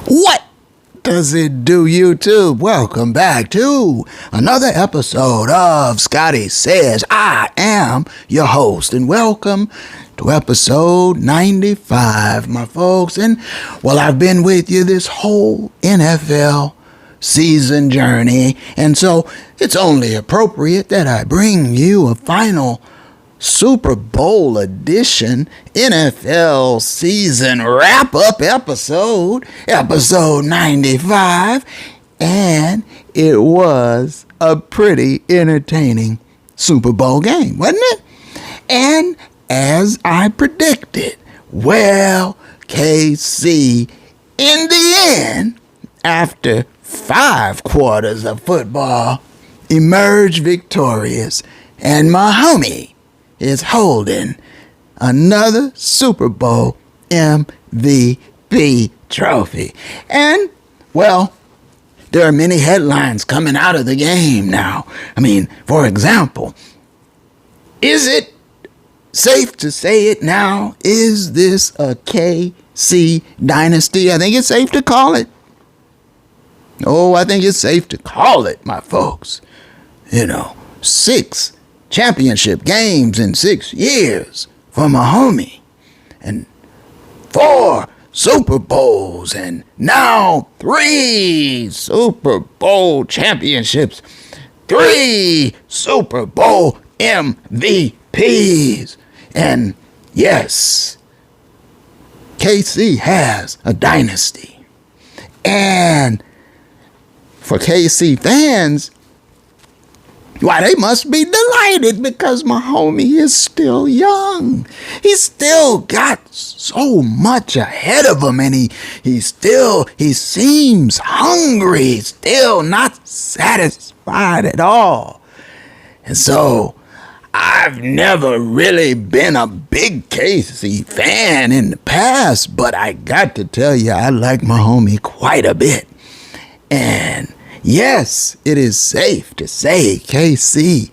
What does it do, YouTube? Welcome back to another episode of Scotty Says. I am your host, and welcome to episode 95, my folks. And, well, I've been with you this whole NFL season journey, and so it's only appropriate that I bring you a final Super Bowl edition NFL season wrap-up episode 95, and it was a pretty entertaining Super Bowl game, wasn't it? And as I predicted, well, KC, in the end, after 5 quarters of football, emerged victorious, and Mahomey is holding another Super Bowl MVP trophy. And, well, there are many headlines coming out of the game now. I mean, for example, is it safe to say it now? Is this a KC dynasty? I think it's safe to call it. Oh, I think it's safe to call it, my folks. 6 championship games in 6 years for Mahomey, and 4 Super Bowls, and now 3 Super Bowl championships, 3 Super Bowl MVPs. And yes, KC has a dynasty. And for KC fans, why, they must be delighted because Mahomey is still young. He's still got so much ahead of him, and he seems hungry. He's still not satisfied at all. And so I've never really been a big KC fan in the past, but I got to tell you, I like Mahomey quite a bit. And yes, it is safe to say KC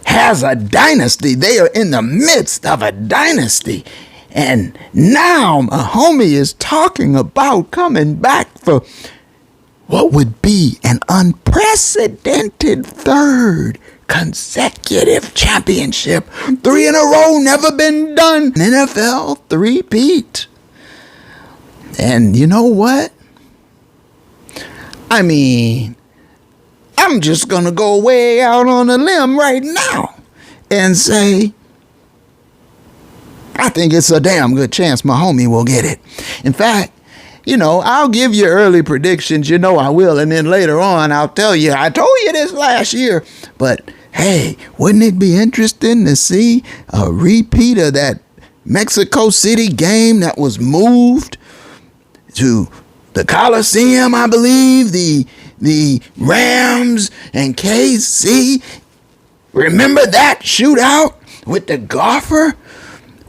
has a dynasty. They are in the midst of a dynasty. And now Mahomey is talking about coming back for what would be an unprecedented 3rd consecutive championship. 3 in a row, never been done. NFL three-peat. And you know what? I mean, I'm just going to go way out on a limb right now and say, I think it's a damn good chance Mahomey will get it. In fact, I'll give you early predictions. I will. And then later on, I'll tell you, I told you this last year. But, hey, wouldn't it be interesting to see a repeat of that Mexico City game that was moved to the Coliseum, I believe, the Rams and KC? Remember that shootout with the golfer?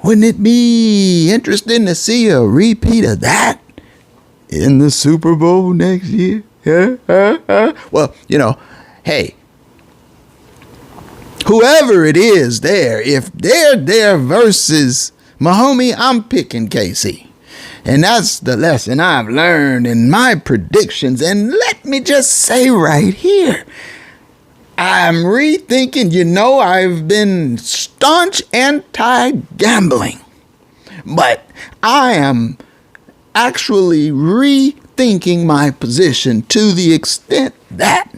Wouldn't it be interesting to see a repeat of that in the Super Bowl next year? Well, hey, whoever it is there, if they're there versus Mahomey, I'm picking KC. And that's the lesson I've learned in my predictions. And let me just say right here, I'm rethinking. I've been staunch anti-gambling, but I am actually rethinking my position to the extent that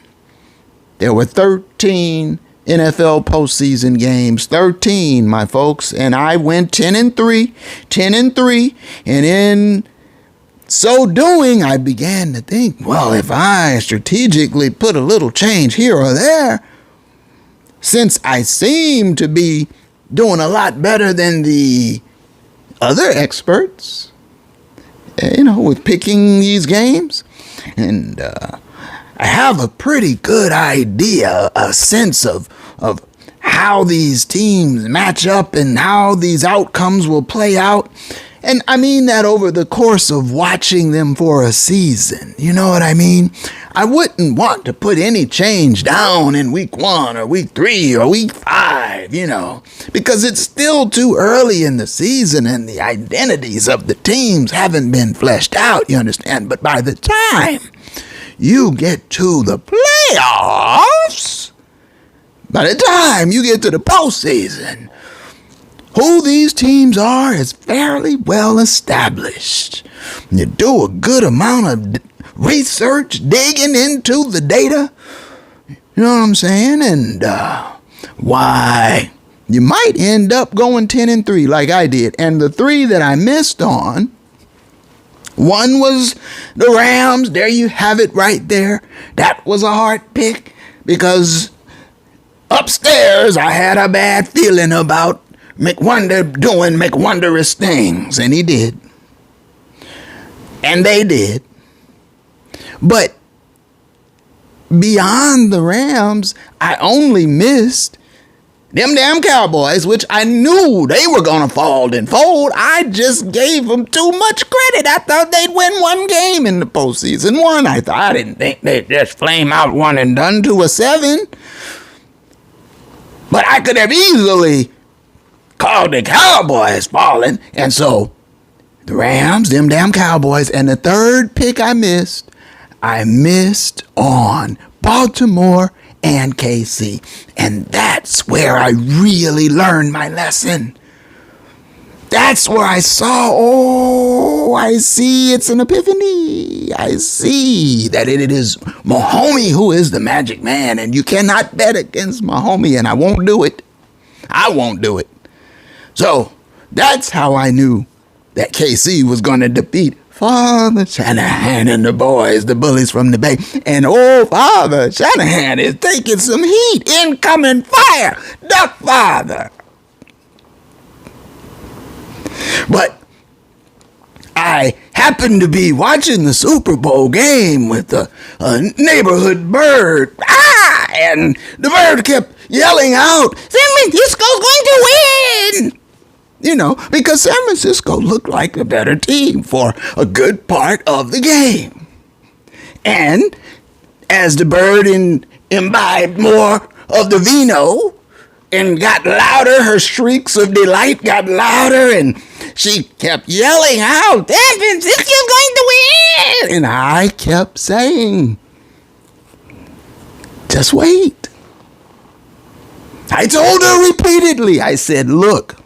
there were 13 NFL postseason games, 13, my folks, and I went 10-3, and in so doing, I began to think, well, if I strategically put a little change here or there, since I seem to be doing a lot better than the other experts, with picking these games, and I have a pretty good idea, a sense of how these teams match up and how these outcomes will play out. And I mean that over the course of watching them for a season. You know what I mean? I wouldn't want to put any change down in week 1 or week 3 or week 5, because it's still too early in the season and the identities of the teams haven't been fleshed out, you understand? But by the time you get to the playoffs, by the time you get to the postseason, who these teams are is fairly well established. You do a good amount of research, digging into the data, you know what I'm saying? And why, you might end up going 10-3 like I did. And the 3 that I missed on, one was the Rams. There you have it right there. That was a hard pick because upstairs I had a bad feeling about McWonder doing McWondrous things, and he did. And they did. But beyond the Rams, I only missed them damn Cowboys, which I knew they were going to fall and fold. I just gave them too much credit. I thought they'd win one game in the postseason. I didn't think they'd just flame out one and done to a 7. But I could have easily called the Cowboys falling. And so the Rams, them damn Cowboys, and the third pick I missed on Baltimore and KC. And that's where I really learned my lesson. That's where I saw, I see it's an epiphany. I see that it is Mahomey who is the magic man, and you cannot bet against Mahomey, and I won't do it. I won't do it. So that's how I knew that KC was going to defeat Father Shanahan and the boys, the bullies from the Bay. And Father Shanahan is taking some heat. Incoming fire. Duck Father. But I happened to be watching the Super Bowl game with a neighborhood bird. And the bird kept yelling out, San Francisco's going to win! Because San Francisco looked like a better team for a good part of the game. And as the bird imbibed more of the vino and got louder, her shrieks of delight got louder, and she kept yelling out, San Francisco's going to win! And I kept saying, just wait. I told her repeatedly, I said, look,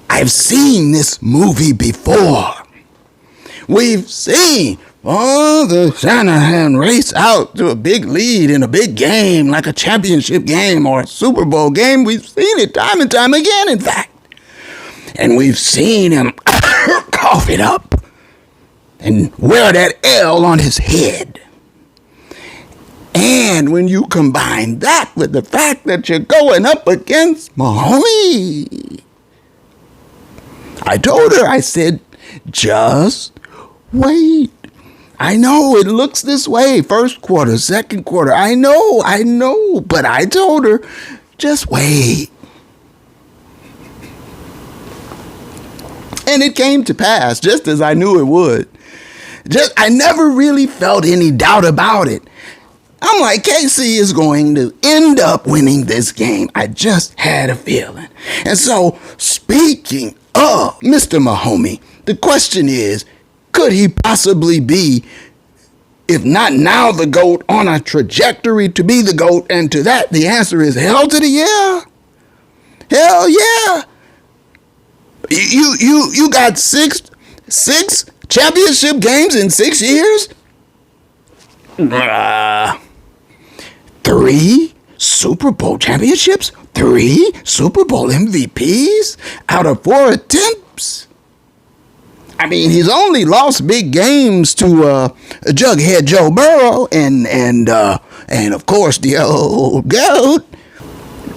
I've seen this movie before. We've seen Father Shanahan race out to a big lead in a big game, like a championship game or a Super Bowl game. We've seen it time and time again, in fact. And we've seen him cough it up and wear that L on his head. And when you combine that with the fact that you're going up against Mahomey, I told her, I said, just wait. I know it looks this way, first quarter, second quarter. I know, but I told her, just wait. And it came to pass, just as I knew it would. I never really felt any doubt about it. I'm like, KC is going to end up winning this game. I just had a feeling. And so, speaking of Mr. Mahomey, the question is, could he possibly be, if not now the GOAT, on a trajectory to be the GOAT? And to that, the answer is hell to the yeah. Hell yeah. You got six championship games in 6 years? 3 Super Bowl championships? 3 Super Bowl MVPs out of 4 attempts? I mean, he's only lost big games to Jughead Joe Burrow and of course the old GOAT.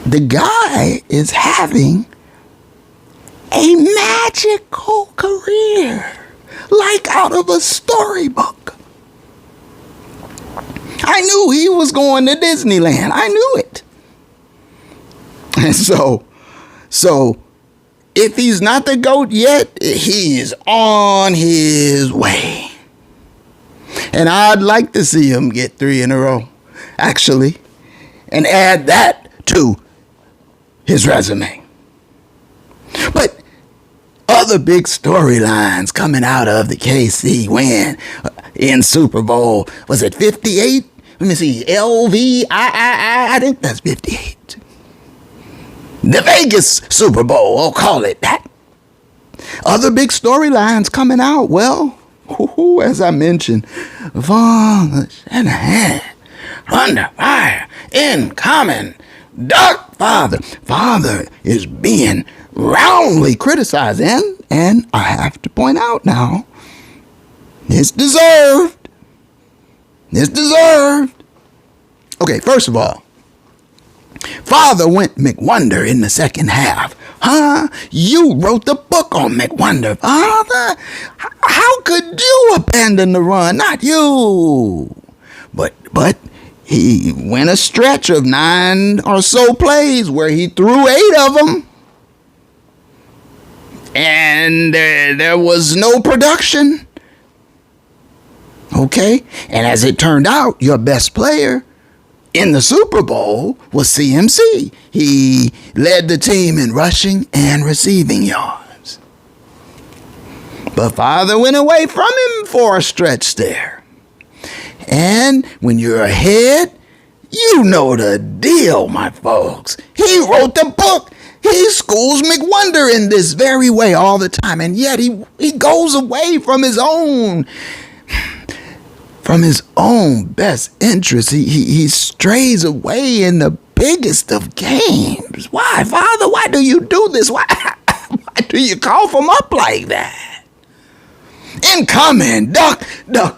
The guy is having a magical career, like out of a storybook. I knew he was going to Disneyland. I knew it. And so if he's not the GOAT yet, he's on his way. And I'd like to see him get 3 in a row, actually, and add that to his resume. But other big storylines coming out of the KC win in Super Bowl, was it 58? Let me see, LVIII, I think that's 58. The Vegas Super Bowl, I'll call it that. Other big storylines coming out, well, as I mentioned, Father Shanahan, under fire, incoming, dark father. Father is being roundly criticized, and I have to point out now, it's deserved. It's deserved. Okay, first of all, Father went McWonder in the second half. Huh? You wrote the book on McWonder, Father. How could you abandon the run? Not you. But he went a stretch of 9 or so plays where he threw 8 of them. And there was no production. Okay? And as it turned out, your best player in the Super Bowl was CMC. He led the team in rushing and receiving yards. But Father went away from him for a stretch there. And when you're ahead, you know the deal, my folks. He wrote the book. He schools McWonder in this very way all the time. And yet he goes away from his own best interest. He strays away in the biggest of games. Why, Father? Why do you do this? Why do you cough him up like that? Incoming, duck,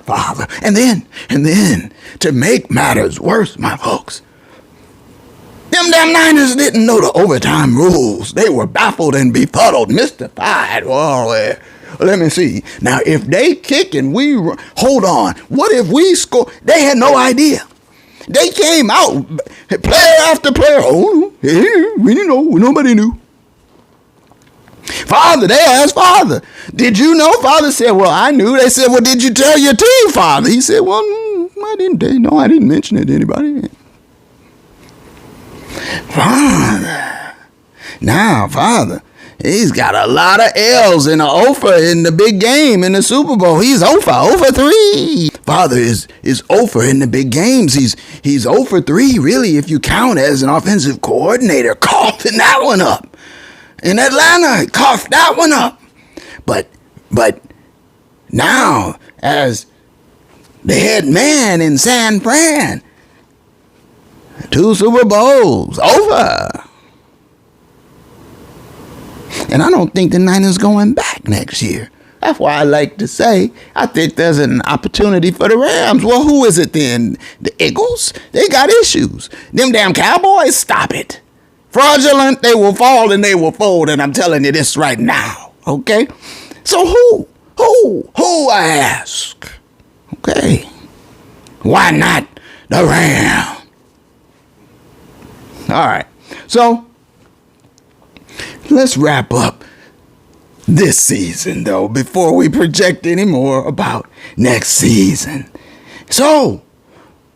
Father. And then, to make matters worse, my folks, them damn Niners didn't know the overtime rules. They were baffled and befuddled, mystified. Well, let me see. Now, if they kick and hold on, what if we score? They had no idea. They came out, player after player. Oh, we didn't know. Nobody knew. Father, they asked Father, did you know? Father said, well, I knew. They said, well, did you tell your team, Father? He said, well, I didn't. No, I didn't mention it to anybody. Father. Now, Father, he's got a lot of L's and an offer in the big game in the Super Bowl. He's over 3. Father is over in the big games. He's over 3, really, if you count as an offensive coordinator. Coughing that one up. In Atlanta, he coughed that one up. But now, as the head man in San Fran, 2 Super Bowls, over. And I don't think the Niners going back next year. That's why I like to say, I think there's an opportunity for the Rams. Well, who is it then? The Eagles? They got issues. Them damn Cowboys, stop it. Fraudulent, they will fall and they will fold, and I'm telling you this right now, okay? So who, I ask? Okay. Why not the Rams? All right. So, let's wrap up this season, though, before we project any more about next season. So,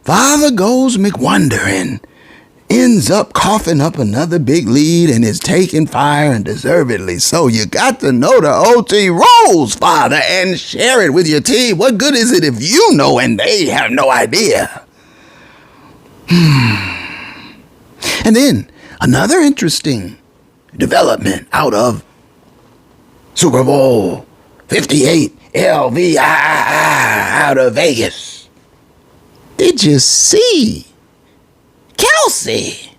Father goes McWonder and ends up coughing up another big lead and is taking fire, and deservedly so. You got to know the OT rules, Father, and share it with your team. What good is it if you know and they have no idea? And then another interesting development out of Super Bowl 58 LVIII out of Vegas. Did you see Kelsey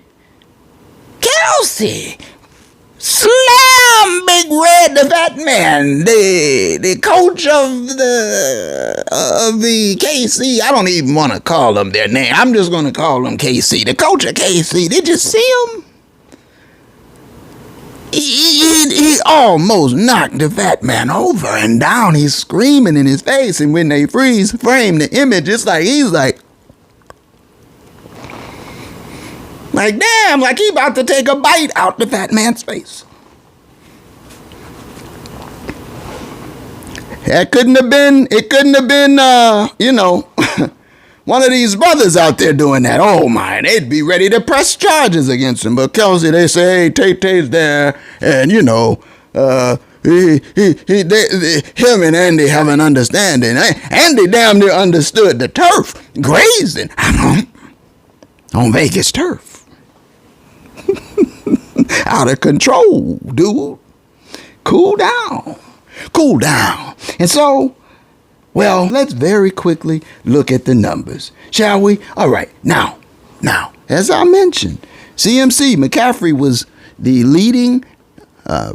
slam Big Red, the fat man, the coach of the KC. I don't even want to call them their name. I'm just going to call them KC. The coach of KC. Did you see him? He almost knocked the fat man over and down. He's screaming in his face, and when they frame the image, it's like he's like damn, like he about to take a bite out the fat man's face. It couldn't have been, one of these brothers out there doing that. Oh my, they'd be ready to press charges against him. But Kelsey, they say, hey, Tay-Tay's there, and him and Andy have an understanding. Andy damn near understood the turf grazing on Vegas turf. Out of control, dude. Cool down. And so, well, let's very quickly look at the numbers, shall we? All right, now, as I mentioned, CMC McCaffrey was the leading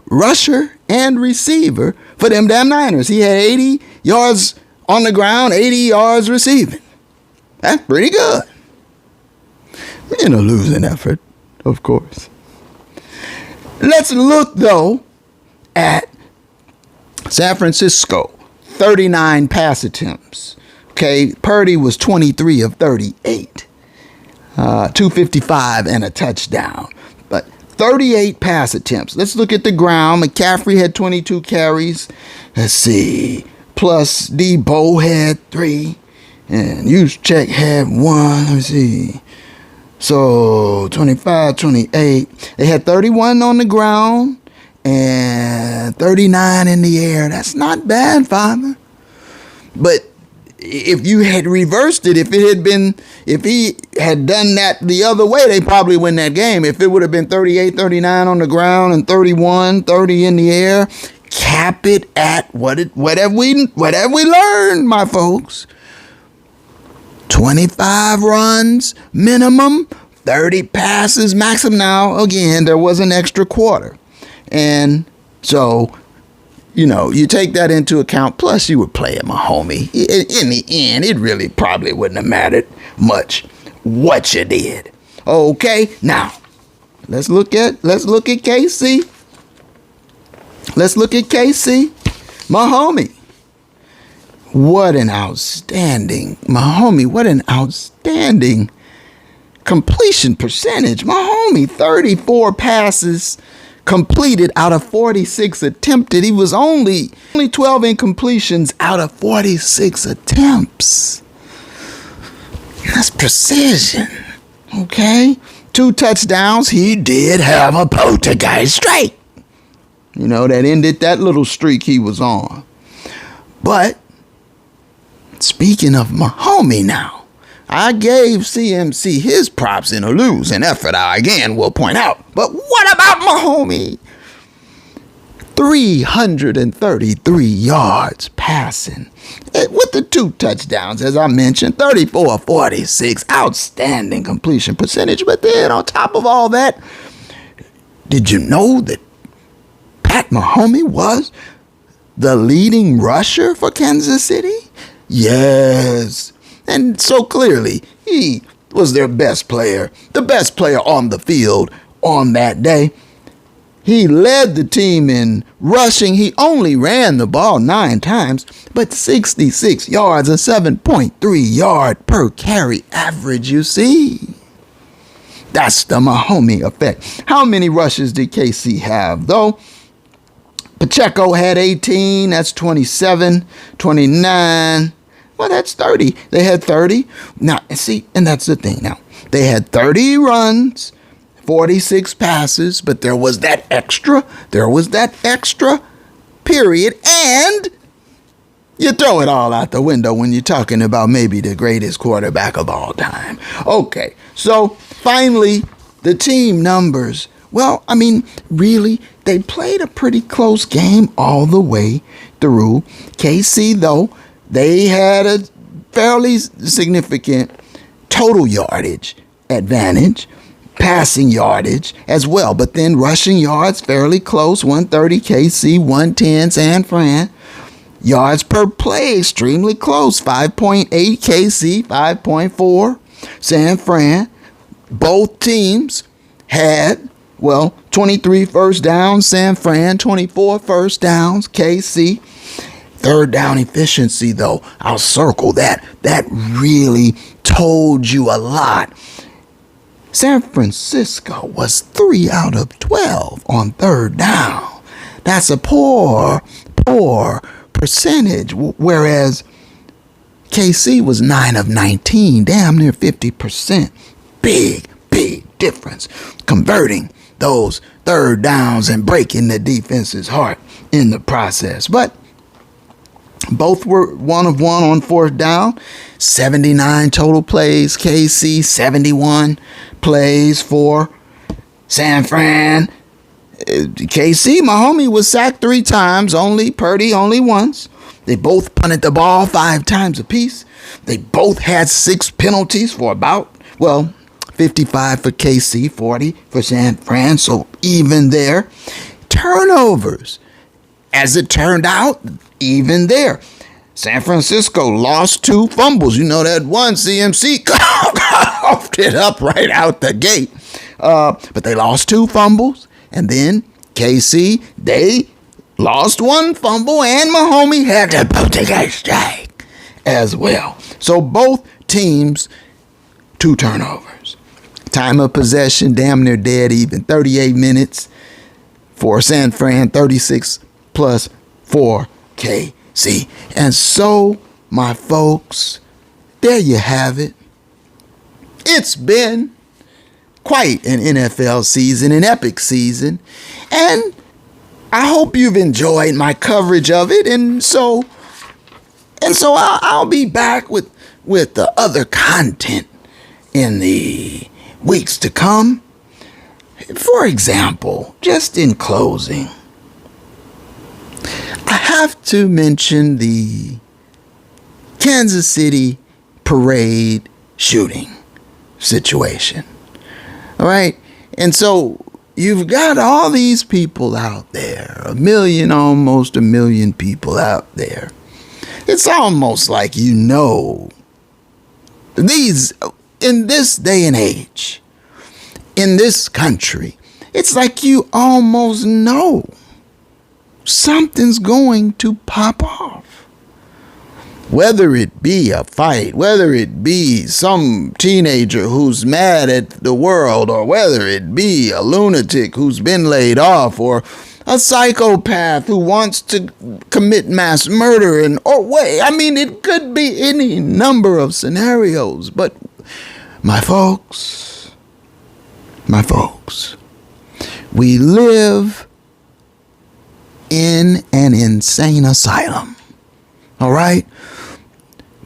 rusher and receiver for them damn Niners. He had 80 yards on the ground, 80 yards receiving. That's pretty good. In a losing effort, of course. Let's look, though, at San Francisco. 39 pass attempts. Okay, Purdy was 23 of 38. 255 and a touchdown. But 38 pass attempts. Let's look at the ground. McCaffrey had 22 carries. Let's see. Plus Debo had 3. And Juszczyk had 1. Let me see. So 25, 28. They had 31 on the ground and 39 in the air. That's not bad, Father. But if you had reversed it, if he had done that the other way, they probably win that game. If it would have been 38, 39 on the ground and 31, 30 in the air, cap it at what have we learned, my folks? 25 runs minimum, 30 passes maximum. Now, again, there was an extra quarter. And so, you take that into account. Plus, you were playing Mahomey. In the end, it really probably wouldn't have mattered much what you did. Okay, now, let's look at KC. Let's look at KC. Mahomey. What an outstanding completion percentage. Mahomey, 34 passes completed out of 46 attempted. He was only 12 incompletions out of 46 attempts. That's precision. Okay? 2 touchdowns. He did have a poltergeist strike. That ended that little streak he was on. But speaking of Mahomey now, I gave CMC his props in a losing effort, I again will point out. But what about Mahomey? 333 yards passing with the 2 touchdowns, as I mentioned, 34 of 46, outstanding completion percentage. But then on top of all that, did you know that Pat Mahomey was the leading rusher for Kansas City? Yes. And so clearly, he was their best player, the best player on the field on that day. He led the team in rushing. He only ran the ball 9 times, but 66 yards, a 7.3 yard per carry average, you see. That's the Mahomey effect. How many rushes did KC have, though? Pacheco had 18. That's 27, 29. Well, that's 30. They had 30. Now, see, and that's the thing. Now, they had 30 runs, 46 passes, but there was that extra period, and you throw it all out the window when you're talking about maybe the greatest quarterback of all time. Okay, so finally, the team numbers. Well, I mean, really, they played a pretty close game all the way through. KC, though, they had a fairly significant total yardage advantage, passing yardage as well. But then rushing yards fairly close, 130 KC, 110 San Fran. Yards per play extremely close, 5.8 KC, 5.4 San Fran. Both teams had, 23 first downs, San Fran, 24 first downs, KC. Third down efficiency, though, I'll circle that. That really told you a lot. San Francisco was 3 out of 12 on third down. That's a poor percentage, whereas KC was 9 of 19, damn near 50%. Big difference. Converting those third downs and breaking the defense's heart in the process. But both were 1 of 1 on fourth down. 79 total plays. KC, 71 plays for San Fran. KC, Mahomey was sacked 3 times, Purdy only once. They both punted the ball 5 times apiece. They both had 6 penalties for 55 for KC, 40 for San Fran, so even there. Turnovers, as it turned out, even there. San Francisco lost 2 fumbles. You know that one CMC coughed it up right out the gate. But they lost 2 fumbles. And then KC, they lost 1 fumble, and Mahomey had to put a strike as well. So both teams, 2 turnovers. Time of possession, damn near dead even. 38 minutes for San Fran, 36 plus for KC. And so, my folks, there you have it. It's been quite an NFL season, an epic season. And I hope you've enjoyed my coverage of it. And so I'll be back with the other content in the weeks to come. For example, just in closing, I have to mention the Kansas City parade shooting situation. All right. And so you've got all these people out there, almost a million people out there. It's almost like, in this day and age, in this country, it's like you almost know something's going to pop off. Whether it be a fight, whether it be some teenager who's mad at the world, or whether it be a lunatic who's been laid off, or a psychopath who wants to commit mass murder, it could be any number of scenarios. But my folks, we live in an insane asylum. All right?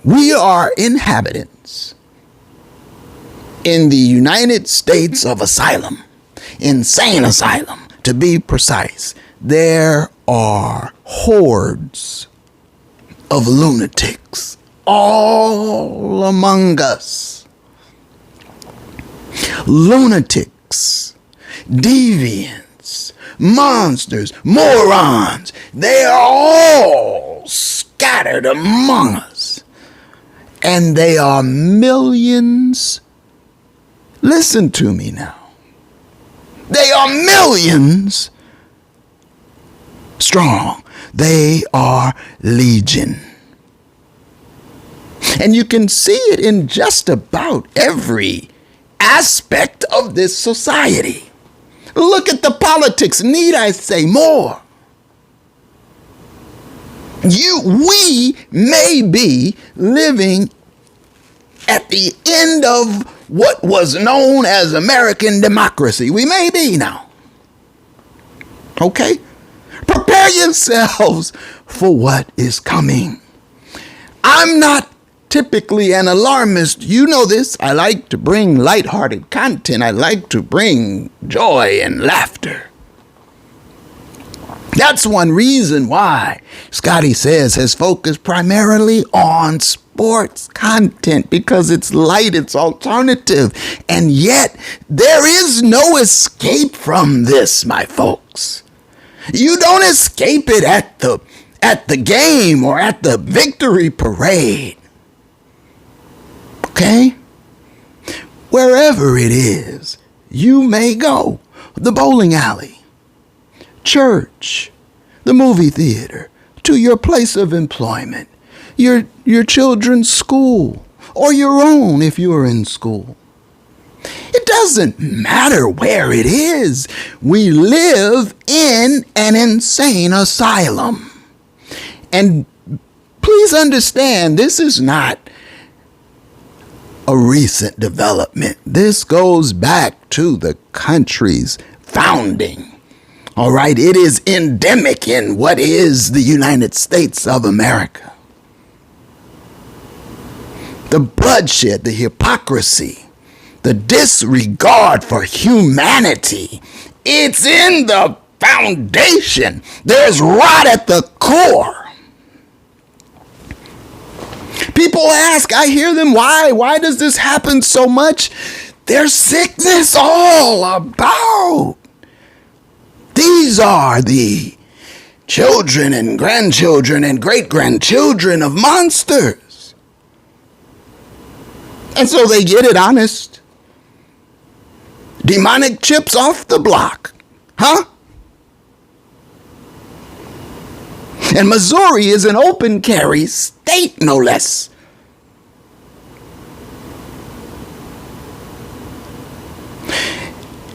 We are inhabitants in the United States of asylum, insane asylum, to be precise. There are hordes of lunatics all among us. Lunatics, deviants, monsters, morons, they are all scattered among us. And they are millions. Listen to me now. They are millions strong. They are legion. And you can see it in just about every aspect of this society. Look at the politics. Need I say more? We may be living at the end of what was known as American democracy. We may be now. Okay? Prepare yourselves for what is coming. I'm not typically an alarmist. You know this. I like to bring lighthearted content. I like to bring joy and laughter. That's one reason why Scotty Says has focused primarily on sports content, because it's light, it's alternative, and yet there is no escape from this, my folks. You don't escape it at the game or at the victory parade. Okay? Wherever it is you may go, the bowling alley, church, the movie theater, to your place of employment, your children's school, or your own if you are in school. It doesn't matter where it is. We live in an insane asylum. And please understand, this is not a recent development. This goes back to the country's founding. All right, it is endemic in what is the United States of America. The bloodshed, the hypocrisy, the disregard for humanity, it's in the foundation. There's rot at the core. People ask, I hear them, why? Why does this happen so much? There's sickness all about. These are the children and grandchildren and great-grandchildren of monsters. And so they get it honest. Demonic chips off the block. Huh? And Missouri is an open carry state, no less.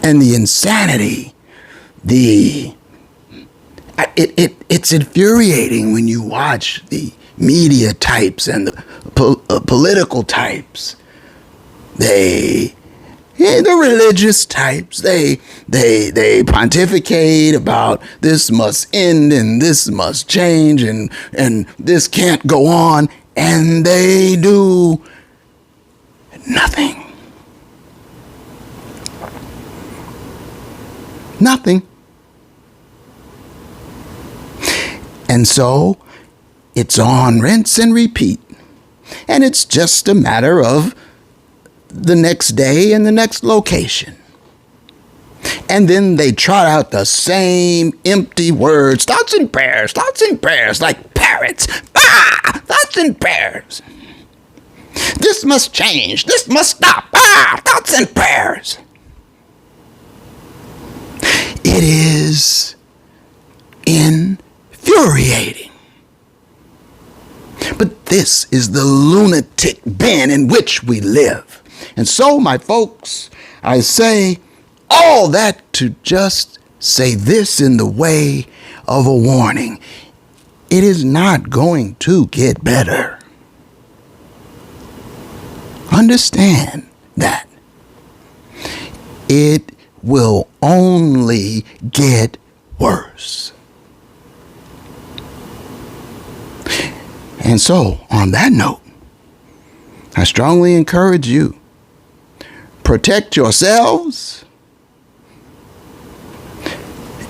And the insanity, it's infuriating when you watch the media types and the political types. The religious types, they pontificate about this must end and this must change and this can't go on, and they do nothing. Nothing. And so it's on rinse and repeat. And it's just a matter of the next day and the next location. And then they trot out the same empty words, thoughts and prayers, like parrots. Thoughts and prayers. This must change. This must stop. Thoughts and prayers. It is infuriating. But this is the lunatic bin in which we live. And so, my folks, I say all that to just say this in the way of a warning. It is not going to get better. Understand that. It will only get worse. And so, on that note, I strongly encourage you, protect yourselves,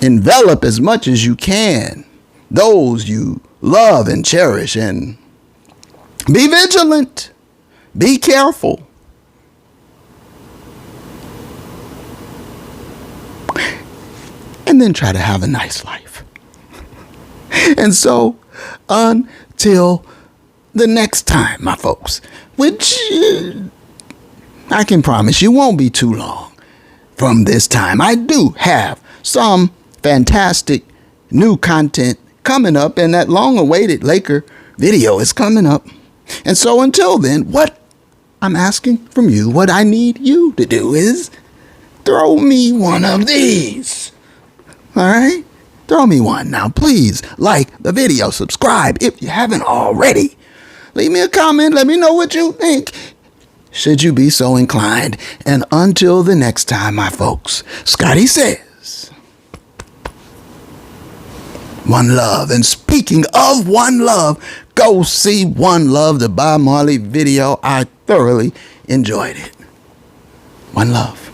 envelop as much as you can those you love and cherish, and be vigilant, be careful. And then try to have a nice life. And so, until the next time, my folks, which I can promise you won't be too long from this time. I do have some fantastic new content coming up, and that long-awaited Laker video is coming up. And so until then, what I'm asking from you, what I need you to do is throw me one of these. All right? Throw me one. Now, please like the video. Subscribe if you haven't already. Leave me a comment. Let me know what you think, should you be so inclined. And until the next time, my folks, Scotty says, one love. And speaking of one love, go see One Love, the Bob Marley video. I thoroughly enjoyed it. One love.